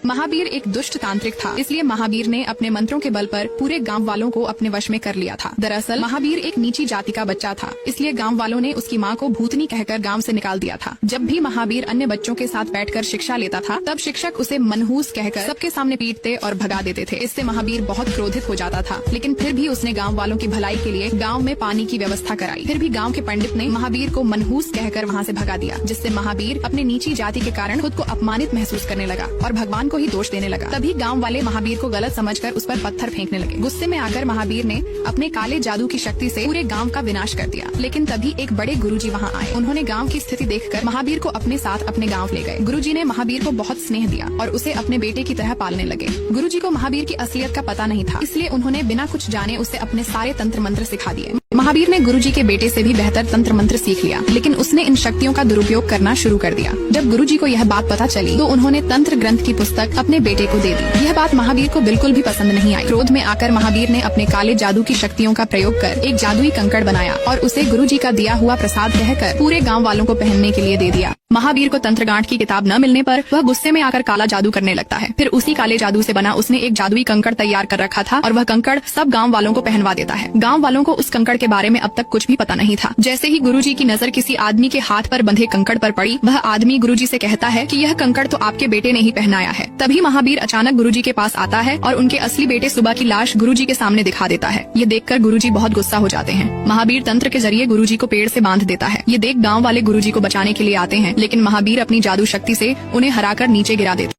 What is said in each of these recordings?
महावीर एक दुष्ट तांत्रिक था, इसलिए महावीर ने अपने मंत्रों के बल पर पूरे गांव वालों को अपने वश में कर लिया था। दरअसल महावीर एक नीची जाति का बच्चा था, इसलिए गांव वालों ने उसकी मां को भूतनी कहकर गांव से निकाल दिया था। जब भी महावीर अन्य बच्चों के साथ बैठकर शिक्षा लेता था, तब शिक्षक उसे मनहूस कहकर सबके सामने पीटते और भगा देते थे। इससे महावीर बहुत क्रोधित हो जाता था, लेकिन फिर भी उसने गाँव वालों की भलाई के लिए गाँव में पानी की व्यवस्था कराई। फिर भी गाँव के पंडित ने महावीर को मनहूस कहकर वहाँ से भगा दिया, जिससे महावीर अपने नीची जाति के कारण खुद को अपमानित महसूस करने लगा और भगवान को ही दोष देने लगा। तभी गांव वाले महावीर को गलत समझकर उस पर पत्थर फेंकने लगे। गुस्से में आकर महावीर ने अपने काले जादू की शक्ति से पूरे गांव का विनाश कर दिया। लेकिन तभी एक बड़े गुरुजी वहां आए। उन्होंने गांव की स्थिति देखकर महावीर को अपने साथ अपने गांव ले गए। गुरुजी ने महावीर को बहुत स्नेह दिया और उसे अपने बेटे की तरह पालने लगे। गुरुजी को महावीर की असलियत का पता नहीं था, इसलिए उन्होंने बिना कुछ जाने उसे अपने सारे तंत्र मंत्र सिखा दिए। महावीर ने गुरुजी के बेटे से भी बेहतर तंत्र मंत्र सीख लिया, लेकिन उसने इन शक्तियों का दुरुपयोग करना शुरू कर दिया। जब गुरुजी को यह बात पता चली, तो उन्होंने तंत्र ग्रंथ की पुस्तक अपने बेटे को दे दी। यह बात महावीर को बिल्कुल भी पसंद नहीं आई। क्रोध में आकर महावीर ने अपने काले जादू की शक्तियों का प्रयोग कर एक जादुई कंकड़ बनाया और उसे गुरुजी का दिया हुआ प्रसाद कहकर पूरे गाँव वालों को पहनने के लिए दे दिया। महावीर को तंत्र गांठ की किताब न मिलने पर वह गुस्से में आकर काला जादू करने लगता है। फिर उसी काले जादू से बना उसने एक जादुई कंकड़ तैयार कर रखा था और वह कंकड़ सब गांव वालों को पहनवा देता है। गांव वालों को उस कंकड़ के बारे में अब तक कुछ भी पता नहीं था। जैसे ही गुरुजी की नजर किसी आदमी के हाथ पर बंधे कंकड़ पर पड़ी, वह आदमी गुरुजी से कहता है कि यह कंकड़ तो आपके बेटे ने ही पहनाया है। तभी महावीर अचानक गुरुजी के पास आता है और उनके असली बेटे सुबह की लाश गुरुजी के सामने दिखा देता है। ये देखकर गुरुजी बहुत गुस्सा हो जाते हैं। महावीर तंत्र के जरिए गुरुजी को पेड़ से बांध देता है। ये देख गाँव वाले गुरुजी को बचाने के लिए आते हैं, लेकिन महावीर अपनी जादू शक्ति से उन्हें हराकर नीचे गिरा देता।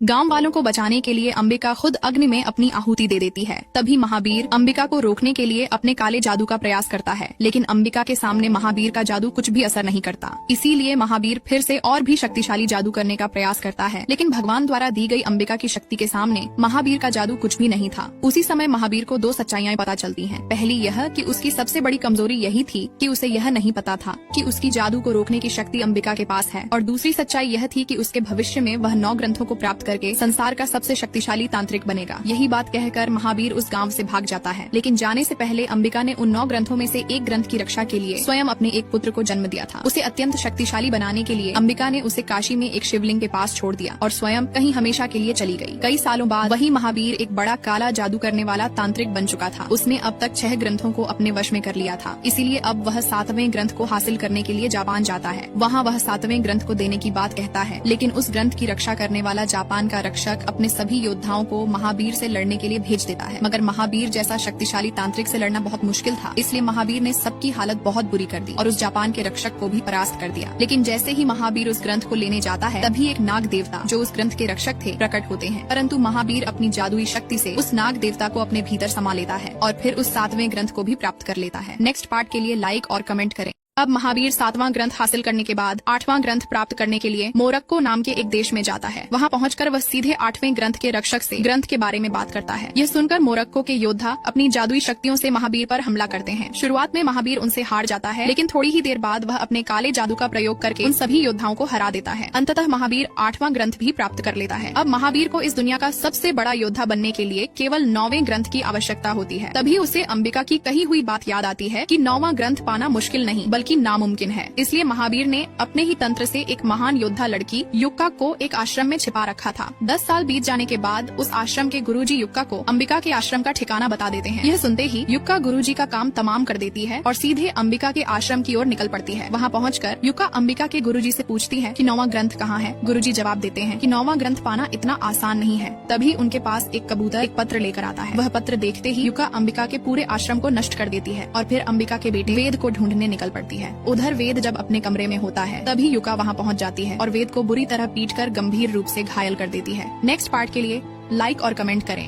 गांव वालों को बचाने के लिए अंबिका खुद अग्नि में अपनी आहुति दे देती है। तभी महावीर अंबिका को रोकने के लिए अपने काले जादू का प्रयास करता है, लेकिन अंबिका के सामने महावीर का जादू कुछ भी असर नहीं करता। इसीलिए महावीर फिर से और भी शक्तिशाली जादू करने का प्रयास करता है, लेकिन भगवान द्वारा दी गई अंबिका की शक्ति के सामने महावीर का जादू कुछ भी नहीं था। उसी समय महावीर को दो सच्चाइयां पता चलती हैं। पहली यह कि उसकी सबसे बड़ी कमजोरी यही थी कि उसे यह नहीं पता था कि उसकी जादू को रोकने की शक्ति अंबिका के पास है, और दूसरी सच्चाई यह थी कि उसके भविष्य में वह 9 ग्रंथों को प्राप्त करके संसार का सबसे शक्तिशाली तांत्रिक बनेगा। यही बात कहकर महावीर उस गांव से भाग जाता है, लेकिन जाने से पहले अंबिका ने उन 9 ग्रंथों में से एक ग्रंथ की रक्षा के लिए स्वयं अपने एक पुत्र को जन्म दिया था। उसे अत्यंत शक्तिशाली बनाने के लिए अंबिका ने उसे काशी में एक शिवलिंग के पास छोड़ दिया और स्वयं कहीं हमेशा के लिए चली गई। कई सालों बाद वही महावीर एक बड़ा काला जादू करने वाला तांत्रिक बन चुका था। उसने अब तक 6 ग्रंथों को अपने वश में कर लिया था, इसीलिए अब वह 7वें ग्रंथ को हासिल करने के लिए जापान जाता है। वहाँ वह 7वें ग्रंथ को देने की बात कहता है, लेकिन उस ग्रंथ की रक्षा करने वाला जापान का रक्षक अपने सभी योद्धाओं को महावीर से लड़ने के लिए भेज देता है। मगर महावीर जैसा शक्तिशाली तांत्रिक से लड़ना बहुत मुश्किल था, इसलिए महावीर ने सबकी हालत बहुत बुरी कर दी और उस जापान के रक्षक को भी परास्त कर दिया। लेकिन जैसे ही महावीर उस ग्रंथ को लेने जाता है, तभी एक नाग देवता जो उस ग्रंथ के रक्षक थे प्रकट होते हैं, परंतु महावीर अपनी जादुई शक्ति से उस नाग देवता को अपने भीतर समा लेता है और फिर उस 7वें ग्रंथ को भी प्राप्त कर लेता है। नेक्स्ट पार्ट के लिए लाइक और कमेंट करें। अब महावीर 7वां ग्रंथ हासिल करने के बाद 8वां ग्रंथ प्राप्त करने के लिए मोरक्को नाम के एक देश में जाता है। वहाँ पहुंचकर वह सीधे 8वें ग्रंथ के रक्षक से ग्रंथ के बारे में बात करता है। यह सुनकर मोरक्को के योद्धा अपनी जादुई शक्तियों से महावीर पर हमला करते हैं। शुरुआत में महावीर उनसे हार जाता है, लेकिन थोड़ी ही देर बाद वह अपने काले जादू का प्रयोग करके उन सभी योद्धाओं को हरा देता है। अंततः महावीर 8वां ग्रंथ भी प्राप्त कर लेता है। अब महावीर को इस दुनिया का सबसे बड़ा योद्धा बनने के लिए केवल 9वें ग्रंथ की आवश्यकता होती है। तभी उसे अंबिका की कही हुई बात याद आती है कि 9वां ग्रंथ पाना मुश्किल नहीं बल्कि नामुमकिन है। इसलिए महावीर ने अपने ही तंत्र से एक महान योद्धा लड़की युक्का को एक आश्रम में छिपा रखा था। 10 साल बीत जाने के बाद उस आश्रम के गुरुजी युक्का को अंबिका के आश्रम का ठिकाना बता देते हैं। यह सुनते ही युक्का गुरुजी का काम तमाम कर देती है और सीधे अंबिका के आश्रम की ओर निकल पड़ती है। वहाँ पहुंचकर युक्का अंबिका के गुरुजी से पूछती है कि 9वां ग्रंथ कहाँ है। गुरुजी जवाब देते हैं कि 9वां ग्रंथ पाना इतना आसान नहीं है। तभी उनके पास एक कबूतर एक पत्र लेकर आता है। वह पत्र देखते ही युक्का अंबिका के पूरे आश्रम को नष्ट कर देती है और फिर अंबिका के बेटे वेद को ढूंढने निकल पड़ती है। उधर वेद जब अपने कमरे में होता है, तभी युक्का वहाँ पहुँच जाती है और वेद को बुरी तरह पीटकर गंभीर रूप से घायल कर देती है। नेक्स्ट पार्ट के लिए लाइक और कमेंट करें।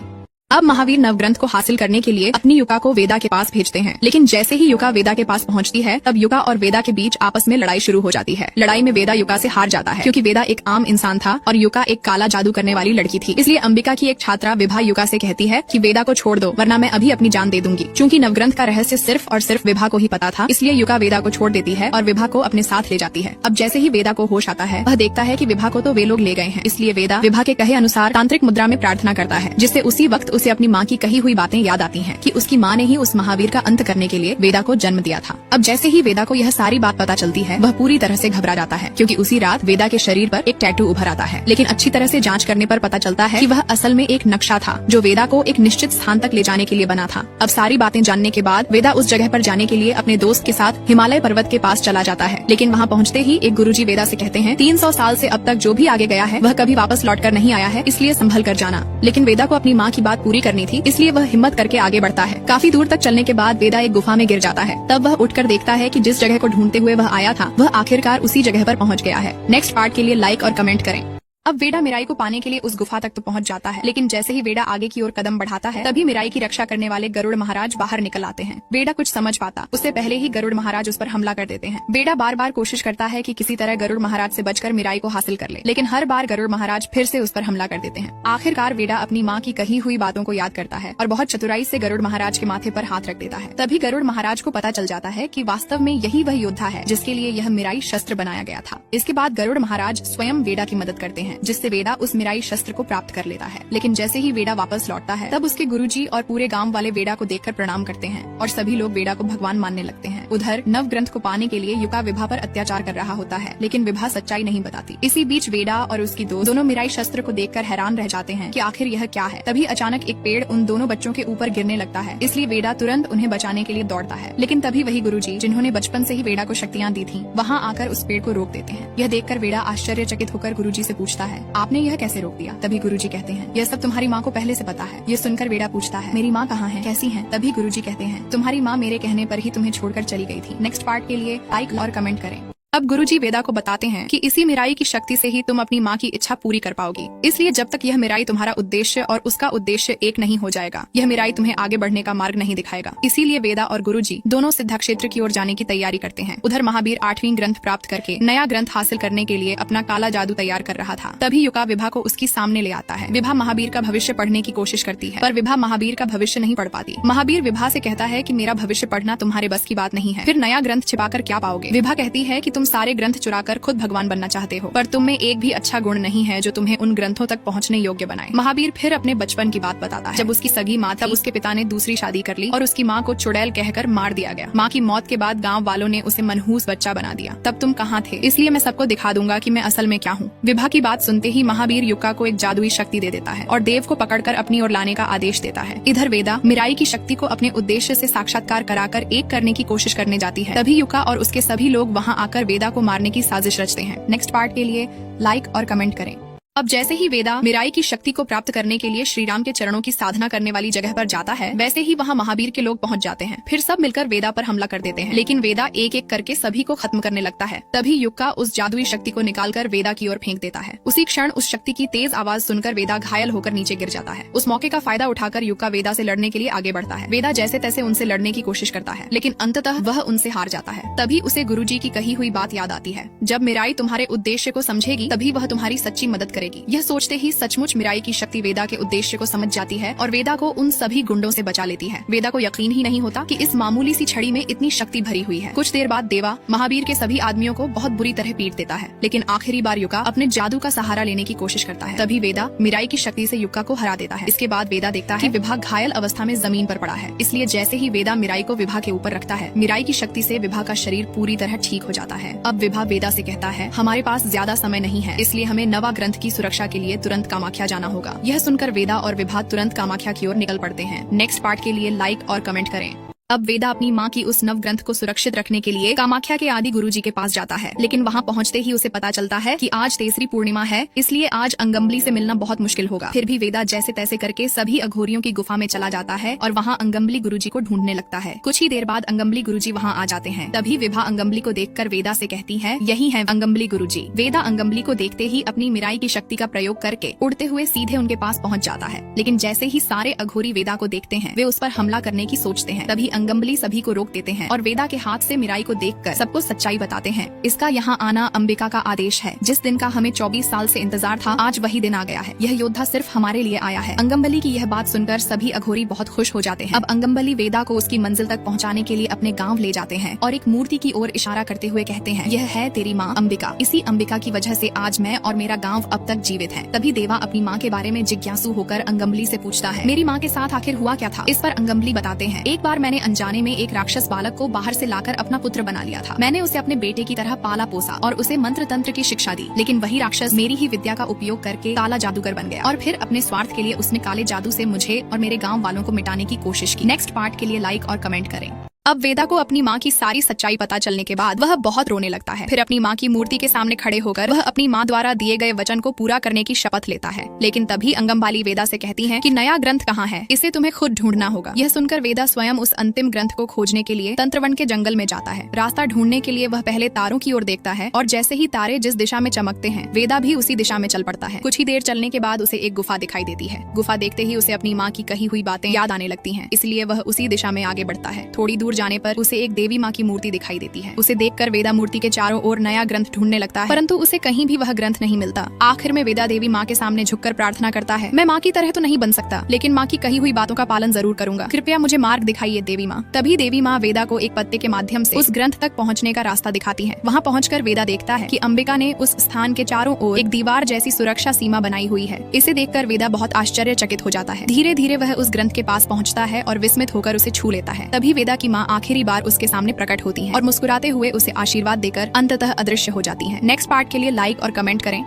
अब महावीर नवग्रंथ को हासिल करने के लिए अपनी युक्का को वेदा के पास भेजते हैं, लेकिन जैसे ही युक्का वेदा के पास पहुंचती है, तब युक्का और वेदा के बीच आपस में लड़ाई शुरू हो जाती है। लड़ाई में वेदा युक्का से हार जाता है, क्योंकि वेदा एक आम इंसान था और युक्का एक काला जादू करने वाली लड़की थी। इसलिए अंबिका की एक छात्रा विभा युक्का से कहती है कि वेदा को छोड़ दो, वरना मैं अभी अपनी जान दे दूंगी। चूँकि नवग्रंथ का रहस्य सिर्फ और सिर्फ विभा को ही पता था, इसलिए युक्का वेदा को छोड़ देती है और विभा को अपने साथ ले जाती है। अब जैसे ही वेदा को होश आता है, वह देखता है कि विभा को तो वे लोग ले गए हैं, इसलिए वेदा विभा के कहे अनुसार तांत्रिक मुद्रा में प्रार्थना करता है, जिससे उसी वक्त उसे अपनी माँ की कही हुई बातें याद आती हैं कि उसकी माँ ने ही उस महावीर का अंत करने के लिए वेदा को जन्म दिया था। अब जैसे ही वेदा को यह सारी बात पता चलती है, वह पूरी तरह से घबरा जाता है, क्योंकि उसी रात वेदा के शरीर पर एक टैटू उभर आता है। लेकिन अच्छी तरह से जांच करने पर पता चलता है कि वह असल में एक नक्शा था जो वेदा को एक निश्चित स्थान तक ले जाने के लिए बना था। अब सारी बातें जानने के बाद वेदा उस जगह पर जाने के लिए अपने दोस्त के साथ हिमालय पर्वत के पास चला जाता है। लेकिन वहाँ पहुँचते ही एक गुरुजी वेदा से कहते हैं, 300 साल से अब तक जो भी आगे गया है वह कभी वापस लौट कर नहीं आया है, इसलिए संभल कर जाना। लेकिन वेदा को अपनी माँ की बात पूरी करनी थी, इसलिए वह हिम्मत करके आगे बढ़ता है। काफी दूर तक चलने के बाद वेदा एक गुफा में गिर जाता है। तब वह उठकर देखता है कि जिस जगह को ढूंढते हुए वह आया था वह आखिरकार उसी जगह पर पहुंच गया है। नेक्स्ट पार्ट के लिए लाइक और कमेंट करें। अब वेदा मिराई को पाने के लिए उस गुफा तक तो पहुंच जाता है, लेकिन जैसे ही वेदा आगे की ओर कदम बढ़ाता है तभी मिराई की रक्षा करने वाले गरुड़ महाराज बाहर निकल आते हैं। वेदा कुछ समझ पाता उससे पहले ही गरुड़ महाराज उस पर हमला कर देते हैं। वेदा बार बार कोशिश करता है कि किसी तरह गरुड़ महाराज से बचकर मिराई को हासिल कर ले, लेकिन हर बार गरुड़ महाराज फिर से उस पर हमला कर देते हैं। आखिरकार वेदा अपनी माँ की कही हुई बातों को याद करता है और बहुत चतुराई से गरुड़ महाराज के माथे पर हाथ रख देता है। तभी गरुड़ महाराज को पता चल जाता है कि वास्तव में यही वह योद्धा है जिसके लिए यह मिराई शस्त्र बनाया गया था। इसके बाद गरुड़ महाराज स्वयं वेदा की मदद करते हैं, जिससे वेदा उस मिराई शस्त्र को प्राप्त कर लेता है। लेकिन जैसे ही वेदा वापस लौटता है तब उसके गुरुजी और पूरे गांव वाले वेदा को देखकर प्रणाम करते हैं और सभी लोग वेदा को भगवान मानने लगते हैं। उधर नव ग्रंथ को पाने के लिए युका विभा पर अत्याचार कर रहा होता है, लेकिन विभा सच्चाई नहीं बताती। इसी बीच वेदा और उसकी दोस्त दोनों मिराई शस्त्र को देखकर हैरान रह जाते हैं कि आखिर यह क्या है। तभी अचानक एक पेड़ उन दोनों बच्चों के ऊपर गिरने लगता है, इसलिए वेदा तुरंत उन्हें बचाने के लिए दौड़ता है। लेकिन तभी वही गुरुजी जिन्होंने बचपन से ही वेदा को शक्तियाँ दी थी वहाँ आकर उस पेड़ को रोक देते हैं। यह देखकर वेदा आश्चर्यचकित होकर गुरुजी से पूछता है, आपने यह कैसे रोक दिया? तभी गुरुजी कहते हैं, यह सब तुम्हारी माँ को पहले से पता है। ये सुनकर वेदा पूछता है, मेरी माँ कहाँ है, कैसी है? तभी गुरुजी कहते हैं, तुम्हारी माँ मेरे कहने पर ही तुम्हें छोड़कर चली गई थी। नेक्स्ट पार्ट के लिए लाइक और कमेंट करें। अब गुरुजी वेदा को बताते हैं कि इसी मिराई की शक्ति से ही तुम अपनी माँ की इच्छा पूरी कर पाओगी। इसलिए जब तक यह मिराई तुम्हारा उद्देश्य और उसका उद्देश्य एक नहीं हो जाएगा, यह मिराई तुम्हें आगे बढ़ने का मार्ग नहीं दिखाएगा। इसीलिए वेदा और गुरुजी दोनों सिद्धा क्षेत्र की ओर जाने की तैयारी करते हैं। उधर महावीर 8वीं ग्रंथ प्राप्त करके नया ग्रंथ हासिल करने के लिए अपना काला जादू तैयार कर रहा था। तभी युका विभा को उसकी सामने ले आता है। विभा महावीर का भविष्य पढ़ने की कोशिश करती है, पर विभा महावीर का भविष्य नहीं पढ़ पाती। महावीर विभा से कहता है कि मेरा भविष्य पढ़ना तुम्हारे बस की बात नहीं है, फिर नया ग्रंथ छिपाकर क्या पाओगे? विभा कहती है कि तुम सारे ग्रंथ कर खुद भगवान बनना चाहते हो, पर तुम में एक भी अच्छा गुण नहीं है जो तुम्हें उन ग्रंथों तक पहुंचने योग्य बनाए। महावीर फिर अपने बचपन की बात बताता है, जब उसकी सगी माँ थी, तब उसके पिता ने दूसरी शादी कर ली और उसकी माँ को चुड़ैल कहकर मार दिया गया। माँ की मौत के बाद गांव वालों ने उसे मनहूस बच्चा बना दिया। तब तुम कहाँ थे? इसलिए मैं सबको दिखा दूंगा कि मैं असल में क्या हूँ। विभा की बात सुनते ही महावीर युका को एक जादुई शक्ति दे देता है और देव को पकड़कर अपनी ओर लाने का आदेश देता है। इधर वेदा मिराई की शक्ति को अपने उद्देश्य से साक्षात्कार कराकर एक करने की कोशिश करने जाती है। तभी युका और उसके सभी लोग वहाँ आकर वेदा को मारने की साजिश रचते हैं। नेक्स्ट पार्ट के लिए लाइक और कमेंट करें। अब जैसे ही वेदा मिराई की शक्ति को प्राप्त करने के लिए श्री राम के चरणों की साधना करने वाली जगह पर जाता है, वैसे ही वहाँ महावीर के लोग पहुँच जाते हैं। फिर सब मिलकर वेदा पर हमला कर देते हैं, लेकिन वेदा एक एक करके सभी को खत्म करने लगता है। तभी युक्का उस जादुई शक्ति को निकालकर वेदा की ओर फेंक देता है। उसी क्षण उस शक्ति की तेज आवाज सुनकर वेदा घायल होकर नीचे गिर जाता है। उस मौके का फायदा उठाकर युक्का वेदा से लड़ने के लिए आगे बढ़ता है। वेदा जैसे तैसे उनसे लड़ने की कोशिश करता है, लेकिन अंततः वह उनसे हार जाता है। तभी उसे गुरुजी की कही हुई बात याद आती है, जब मिराई तुम्हारे उद्देश्य को समझेगी तभी वह तुम्हारी सच्ची मदद करेगी। यह सोचते ही सचमुच मिराई की शक्ति वेदा के उद्देश्य को समझ जाती है और वेदा को उन सभी गुंडों से बचा लेती है। वेदा को यकीन ही नहीं होता कि इस मामूली सी छड़ी में इतनी शक्ति भरी हुई है। कुछ देर बाद देवा महावीर के सभी आदमियों को बहुत बुरी तरह पीट देता है, लेकिन आखिरी बार युका अपने जादू का सहारा लेने की कोशिश करता है। तभी वेदा मिराई की शक्ति से युका को हरा देता है। इसके बाद वेदा देखता है कि विभा घायल अवस्था में जमीन पर पड़ा है, इसलिए जैसे ही वेदा मिराई को विभा के ऊपर रखता है, मिराई की शक्ति से विभा का शरीर पूरी तरह ठीक हो जाता है। अब विभा वेदा से कहता है, हमारे पास ज्यादा समय नहीं है, इसलिए हमें नवा ग्रंथ की सुरक्षा के लिए तुरंत कामाख्या जाना होगा। यह सुनकर वेदा और विभा तुरंत कामाख्या की ओर निकल पड़ते हैं। नेक्स्ट पार्ट के लिए लाइक और कमेंट करें। अब वेदा अपनी माँ की उस नव ग्रंथ को सुरक्षित रखने के लिए कामाख्या के आदि गुरुजी के पास जाता है, लेकिन वहाँ पहुँचते ही उसे पता चलता है कि आज तेसरी पूर्णिमा है, इसलिए आज अंगम्बली से मिलना बहुत मुश्किल होगा। फिर भी वेदा जैसे तैसे करके सभी अघोरियों की गुफा में चला जाता है और वहाँ अंगम्बली गुरुजी को ढूंढने लगता है। कुछ ही देर बाद अंगम्बली गुरुजी वहाँ आ जाते हैं। तभी विभा अंगम्बली को देखकर वेदा से कहती है, यही है अंगम्बली गुरुजी। वेदा अंगम्बली को देखते ही अपनी मिराई की शक्ति का प्रयोग करके उड़ते हुए सीधे उनके पास पहुँच जाता है, लेकिन जैसे ही सारे अघोरी वेदा को देखते हैं वे उस पर हमला करने की सोचते हैं। तभी अंगम्बली सभी को रोक देते हैं और वेदा के हाथ से मिराई को देखकर सबको सच्चाई बताते हैं। इसका यहाँ आना अंबिका का आदेश है। जिस दिन का हमें 24 साल से इंतजार था, आज वही दिन आ गया है। यह योद्धा सिर्फ हमारे लिए आया है। अंगम्बली की यह बात सुनकर सभी अघोरी बहुत खुश हो जाते हैं। अब अंगम्बली वेदा को उसकी मंजिल तक पहुँचाने के लिए अपने गाँव ले जाते हैं और एक मूर्ति की ओर इशारा करते हुए कहते हैं, यह है तेरी माँ अंबिका। इसी अंबिका की वजह से आज मैं और मेरा गाँव अब तक जीवित है। तभी देवा अपनी माँ के बारे में जिज्ञासु होकर अंगम्बली से पूछता है, मेरी माँ के साथ आखिर हुआ क्या था? इस पर अंगम्बली बताते हैं, एक बार मैंने अनजाने में एक राक्षस बालक को बाहर से लाकर अपना पुत्र बना लिया था। मैंने उसे अपने बेटे की तरह पाला पोसा और उसे मंत्र तंत्र की शिक्षा दी, लेकिन वही राक्षस मेरी ही विद्या का उपयोग करके काला जादूगर बन गया और फिर अपने स्वार्थ के लिए उसने काले जादू से मुझे और मेरे गाँव वालों को मिटाने की कोशिश की। नेक्स्ट पार्ट के लिए लाइक और कमेंट करें। अब वेदा को अपनी माँ की सारी सच्चाई पता चलने के बाद वह बहुत रोने लगता है। फिर अपनी माँ की मूर्ति के सामने खड़े होकर वह अपनी माँ द्वारा दिए गए वचन को पूरा करने की शपथ लेता है। लेकिन तभी अंगम्बाली वेदा से कहती है कि नया ग्रंथ कहाँ है, इसे तुम्हें खुद ढूंढना होगा। यह सुनकर वेदा स्वयं उस अंतिम ग्रंथ को खोजने के लिए तंत्रवन के जंगल में जाता है। रास्ता ढूंढने के लिए वह पहले तारों की ओर देखता है और जैसे ही तारे जिस दिशा में चमकते हैं, वेदा भी उसी दिशा में चल पड़ता है। कुछ ही देर चलने के बाद उसे एक गुफा दिखाई देती है। गुफा देखते ही उसे अपनी माँ की कही हुई बातें याद आने लगती है, इसलिए वह उसी दिशा में आगे बढ़ता है। थोड़ी दूर जाने पर उसे देवी माँ की मूर्ति दिखाई देती है। उसे देखकर वेदा मूर्ति के चारों ओर नया ग्रंथ ढूंढने लगता है, परंतु उसे कहीं भी वह ग्रंथ नहीं मिलता। आखिर में वेदा देवी माँ के सामने झुककर प्रार्थना करता है, मैं माँ की तरह तो नहीं बन सकता, लेकिन माँ की कही हुई बातों का पालन जरूर करूंगा। कृपया मुझे मार्ग दिखाइए देवी माँ। तभी देवी माँ वेदा को एक पत्ते के माध्यम से उस ग्रंथ तक पहुँचने का रास्ता दिखाती है। वहाँ पहुँचकर वेदा देखता है कि अंबिका ने उस स्थान के चारों ओर एक दीवार जैसी सुरक्षा सीमा बनाई हुई है। इसे देखकर वेदा बहुत आश्चर्यचकित हो जाता है। धीरे धीरे वह उस ग्रंथ के पास पहुँचता है और विस्मित होकर उसे छू लेता है। तभी वेदा की माँ आखिरी बार उसके सामने प्रकट होती हैं और मुस्कुराते हुए उसे आशीर्वाद देकर अंततः अदृश्य हो जाती हैं। नेक्स्ट पार्ट के लिए लाइक और कमेंट करें।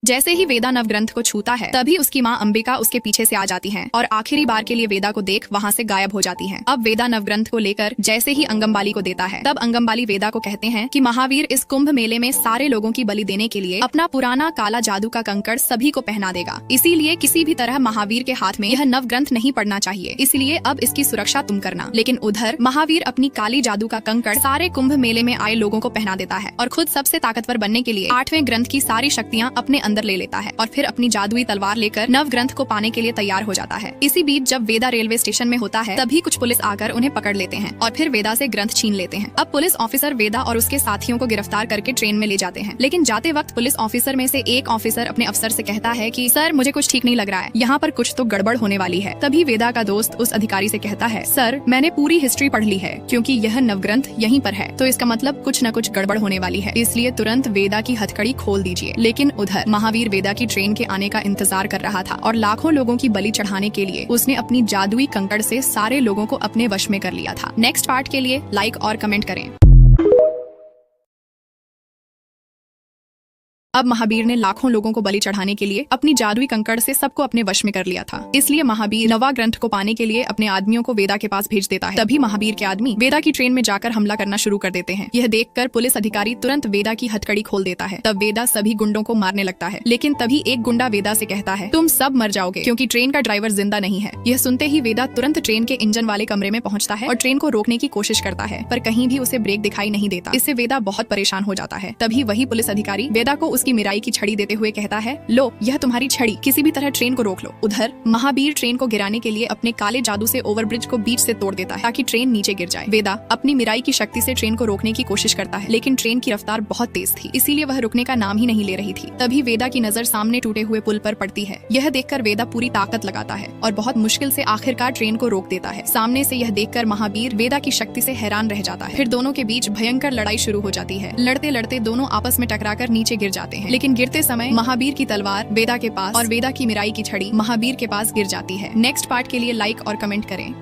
जैसे ही वेदा नवग्रंथ को छूता है, तभी उसकी माँ अंबिका उसके पीछे से आ जाती है और आखिरी बार के लिए वेदा को देख वहाँ से गायब हो जाती है। अब वेदा नवग्रंथ को लेकर जैसे ही अंगम्बाली को देता है, तब अंगम्बाली वेदा को कहते हैं कि महावीर इस कुंभ मेले में सारे लोगों की बलि देने के लिए अपना पुराना काला जादू का कंकड़ सभी को पहना देगा। इसीलिए किसी भी तरह महावीर के हाथ में यह नवग्रंथ नहीं पड़ना चाहिए, इसलिए अब इसकी सुरक्षा तुम करना। लेकिन उधर महावीर अपनी काली जादू का कंकड़ सारे कुंभ मेले में आए लोगों को पहना देता है और खुद सबसे ताकतवर बनने के लिए 8वें ग्रंथ की सारी शक्तियाँ अपने अंदर ले लेता है और फिर अपनी जादुई तलवार लेकर नव ग्रंथ को पाने के लिए तैयार हो जाता है। इसी बीच जब वेदा रेलवे स्टेशन में होता है, तभी कुछ पुलिस आकर उन्हें पकड़ लेते हैं और फिर वेदा से ग्रंथ छीन लेते हैं। अब पुलिस ऑफिसर वेदा और उसके साथियों को गिरफ्तार करके ट्रेन में ले जाते हैं, लेकिन जाते वक्त पुलिस ऑफिसर में से एक ऑफिसर अपने अफसर से कहता है कि सर मुझे कुछ ठीक नहीं लग रहा है, यहाँ पर कुछ तो गड़बड़ होने वाली है। तभी वेदा का दोस्त उस अधिकारी से कहता है, सर मैंने पूरी हिस्ट्री पढ़ ली है, क्योंकि यह नवग्रंथ यहीं पर है, तो इसका मतलब कुछ न कुछ गड़बड़ होने वाली है, इसलिए तुरंत वेदा की हथकड़ी खोल दीजिए। लेकिन उधर महावीर वेदा की ट्रेन के आने का इंतजार कर रहा था और लाखों लोगों की बलि चढ़ाने के लिए उसने अपनी जादुई कंकड़ से सारे लोगों को अपने वश में कर लिया था। नेक्स्ट पार्ट के लिए लाइक और कमेंट करें। अब महावीर ने लाखों लोगों को बलि चढ़ाने के लिए अपनी जादुई कंकड़ से सबको अपने वश में कर लिया था। इसलिए महावीर नवा ग्रंथ को पाने के लिए अपने आदमियों को वेदा के पास भेज देता है। तभी महावीर के आदमी वेदा की ट्रेन में जाकर हमला करना शुरू कर देते हैं। यह देखकर पुलिस अधिकारी तुरंत वेदा की हथकड़ी खोल देता है। तब वेदा सभी गुंडों को मारने लगता है, लेकिन तभी एक गुंडा वेदा से कहता है, तुम सब मर जाओगे क्योंकि ट्रेन का ड्राइवर जिंदा नहीं है। यह सुनते ही वेदा तुरंत ट्रेन के इंजन वाले कमरे में पहुंचता है और ट्रेन को रोकने की कोशिश करता है, पर कहीं भी उसे ब्रेक दिखाई नहीं देता। इससे वेदा बहुत परेशान हो जाता है। तभी वही पुलिस अधिकारी वेदा को उसकी मिराई की छड़ी देते हुए कहता है, लो यह तुम्हारी छड़ी, किसी भी तरह ट्रेन को रोक लो। उधर महावीर ट्रेन को गिराने के लिए अपने काले जादू से ओवरब्रिज को बीच से तोड़ देता है ताकि ट्रेन नीचे गिर जाए। वेदा अपनी मिराई की शक्ति से ट्रेन को रोकने की कोशिश करता है, लेकिन ट्रेन की रफ्तार बहुत तेज थी, इसीलिए वह रुकने का नाम ही नहीं ले रही थी। तभी वेदा की नजर सामने टूटे हुए पुल पर पड़ती है। यह देखकर वेदा पूरी ताकत लगाता है और बहुत मुश्किल से आखिरकार ट्रेन को रोक देता है। सामने से यह देखकर महावीर वेदा की शक्ति से हैरान रह जाता है। फिर दोनों के बीच भयंकर लड़ाई शुरू हो जाती है। लड़ते लड़ते दोनों आपस में टकराकर नीचे गिर जाते हैं, लेकिन गिरते समय महावीर की तलवार वेदा के पास और वेदा की मिराई की छड़ी महावीर के पास गिर जाती है। नेक्स्ट पार्ट के लिए लाइक और कमेंट करें।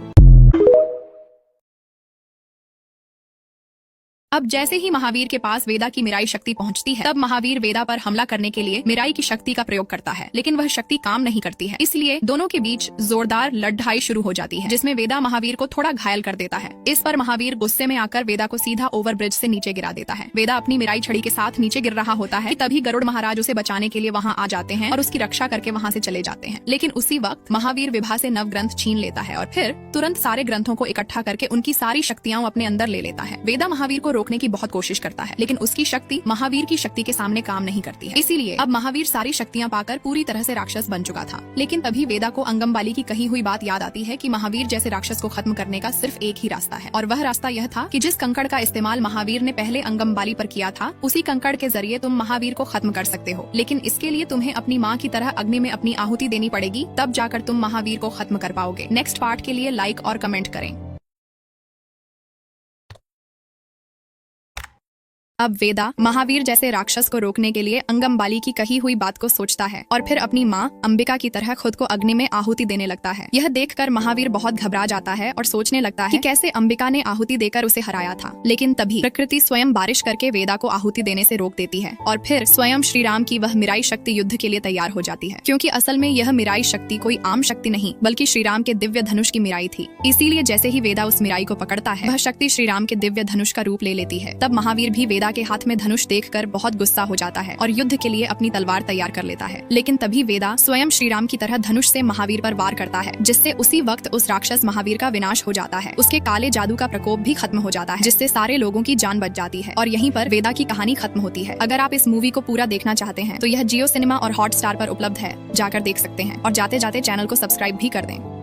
अब जैसे ही महावीर के पास वेदा की मिराई शक्ति पहुंचती है, तब महावीर वेदा पर हमला करने के लिए मिराई की शक्ति का प्रयोग करता है, लेकिन वह शक्ति काम नहीं करती है। इसलिए दोनों के बीच जोरदार लड़ाई शुरू हो जाती है, जिसमें वेदा महावीर को थोड़ा घायल कर देता है। इस पर महावीर गुस्से में आकर वेदा को सीधा ओवरब्रिज से नीचे गिरा देता है। वेदा अपनी मिराई छड़ी के साथ नीचे गिर रहा होता है, तभी गरुड़ महाराज उसे बचाने के लिए वहाँ आ जाते हैं और उसकी रक्षा करके वहाँ से चले जाते हैं। लेकिन उसी वक्त महावीर विभा से नव ग्रंथ छीन लेता है और फिर तुरंत सारे ग्रंथों को इकट्ठा करके उनकी सारी शक्तियां अपने अंदर ले लेता है। वेदा महावीर को रोकने की बहुत कोशिश करता है, लेकिन उसकी शक्ति महावीर की शक्ति के सामने काम नहीं करती है। इसीलिए अब महावीर सारी शक्तियाँ पाकर पूरी तरह से राक्षस बन चुका था। लेकिन तभी वेदा को अंगमबाली की कही हुई बात याद आती है कि महावीर जैसे राक्षस को खत्म करने का सिर्फ एक ही रास्ता है, और वह रास्ता यह था कि जिस कंकड़ का इस्तेमाल महावीर ने पहले अंगमबाली पर किया था, उसी कंकड़ के जरिए तुम महावीर को खत्म कर सकते हो। लेकिन इसके लिए तुम्हें अपनी माँ की तरह अग्नि में अपनी आहुति देनी पड़ेगी, तब जाकर तुम महावीर को खत्म कर पाओगे। नेक्स्ट पार्ट के लिए लाइक और कमेंट करें। अब वेदा महावीर जैसे राक्षस को रोकने के लिए अंगमबाली की कही हुई बात को सोचता है और फिर अपनी माँ अंबिका की तरह खुद को अग्नि में आहुति देने लगता है। यह देखकर महावीर बहुत घबरा जाता है और सोचने लगता है कि कैसे अंबिका ने आहुति देकर उसे हराया था। लेकिन तभी प्रकृति स्वयं बारिश करके वेदा को आहुति देने से रोक देती है और फिर स्वयं श्री राम की वह मिराई शक्ति युद्ध के लिए तैयार हो जाती है, क्योंकि असल में यह मिराई शक्ति कोई आम शक्ति नहीं बल्कि श्री राम के दिव्य धनुष की मिराई थी। इसीलिए जैसे ही वेदा उस मिराई को पकड़ता है, वह शक्ति श्री राम के दिव्य धनुष का रूप ले लेती है। तब महावीर भी वेदा के हाथ में धनुष देखकर बहुत गुस्सा हो जाता है और युद्ध के लिए अपनी तलवार तैयार कर लेता है। लेकिन तभी वेदा स्वयं श्री राम की तरह धनुष से महावीर पर वार करता है, जिससे उसी वक्त उस राक्षस महावीर का विनाश हो जाता है। उसके काले जादू का प्रकोप भी खत्म हो जाता है, जिससे सारे लोगों की जान बच जाती है और यहीं पर वेदा की कहानी खत्म होती है। अगर आप इस मूवी को पूरा देखना चाहते हैं तो यह जियो सिनेमा और हॉटस्टार पर उपलब्ध है, जाकर देख सकते हैं और जाते जाते चैनल को सब्सक्राइब भी कर दें।